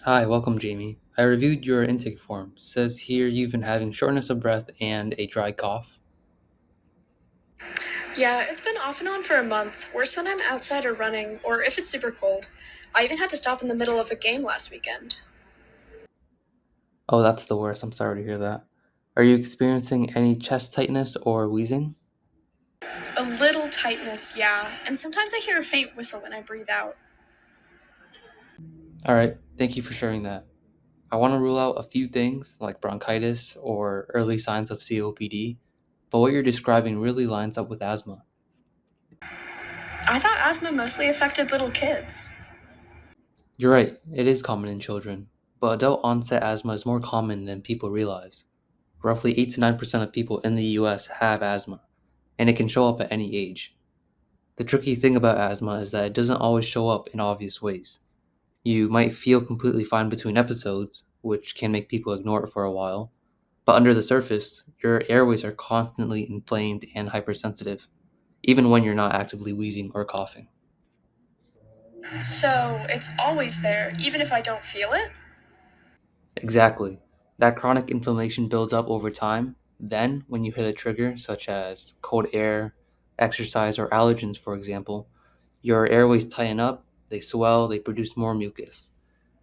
Hi, welcome, Jamie. I reviewed your intake form. Says here you've been having shortness of breath and a dry cough. Yeah, it's been off and on for a month. Worse when I'm outside or running, or if it's super cold. I even had to stop in the middle of a game last weekend. Oh, that's the worst. I'm sorry to hear that. Are you experiencing any chest tightness or wheezing? A little tightness, yeah, and sometimes I hear a faint whistle when I breathe out. All right, thank you for sharing that. I want to rule out a few things like bronchitis or early signs of COPD, but what you're describing really lines up with asthma. I thought asthma mostly affected little kids. You're right, it is common in children, but adult onset asthma is more common than people realize. Roughly 8 to 9% of people in the US have asthma, and it can show up at any age. The tricky thing about asthma is that it doesn't always show up in obvious ways. You might feel completely fine between episodes, which can make people ignore it for a while, but under the surface, your airways are constantly inflamed and hypersensitive, even when you're not actively wheezing or coughing. So it's always there, even if I don't feel it? Exactly. That chronic inflammation builds up over time. Then, when you hit a trigger, such as cold air, exercise, or allergens, for example, your airways tighten up, they swell, they produce more mucus.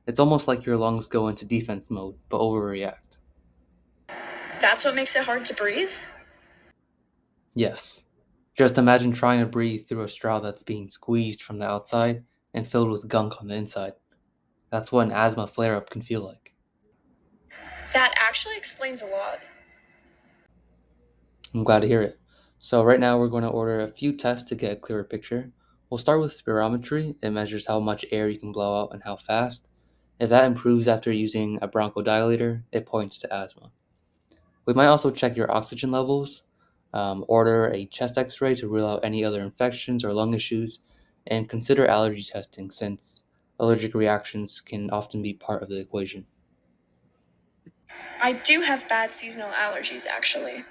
It's almost like your lungs go into defense mode, but overreact. That's what makes it hard to breathe? Yes. Just imagine trying to breathe through a straw that's being squeezed from the outside and filled with gunk on the inside. That's what an asthma flare up can feel like. That actually explains a lot. I'm glad to hear it. So, right now, we're going to order a few tests to get a clearer picture. We'll start with spirometry. It measures how much air you can blow out and how fast. If that improves after using a bronchodilator, it points to asthma. We might also check your oxygen levels, order a chest x ray to rule out any other infections or lung issues, and consider allergy testing since allergic reactions can often be part of the equation. I do have bad seasonal allergies, actually.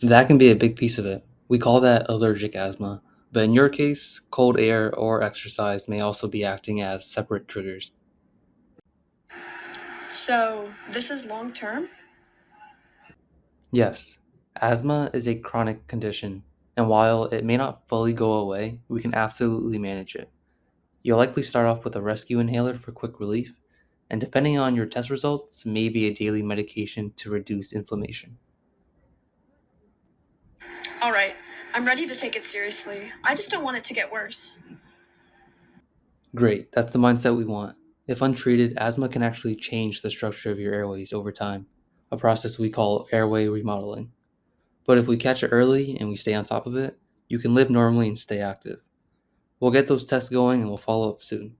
That can be a big piece of it. We call that allergic asthma, but in your case, cold air or exercise may also be acting as separate triggers. So, this is long term? Yes, asthma is a chronic condition, and while it may not fully go away, we can absolutely manage it. You'll likely start off with a rescue inhaler for quick relief, and depending on your test results, maybe a daily medication to reduce inflammation. Alright, I'm ready to take it seriously. I just don't want it to get worse. Great, that's the mindset we want. If untreated, asthma can actually change the structure of your airways over time, a process we call airway remodeling. But if we catch it early and we stay on top of it, you can live normally and stay active. We'll get those tests going and we'll follow up soon.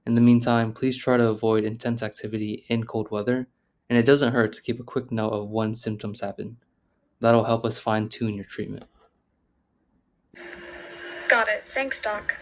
In the meantime, please try to avoid intense activity in cold weather, and it doesn't hurt to keep a quick note of when symptoms happen. That'll help us fine tune your treatment. Got it. Thanks, Doc.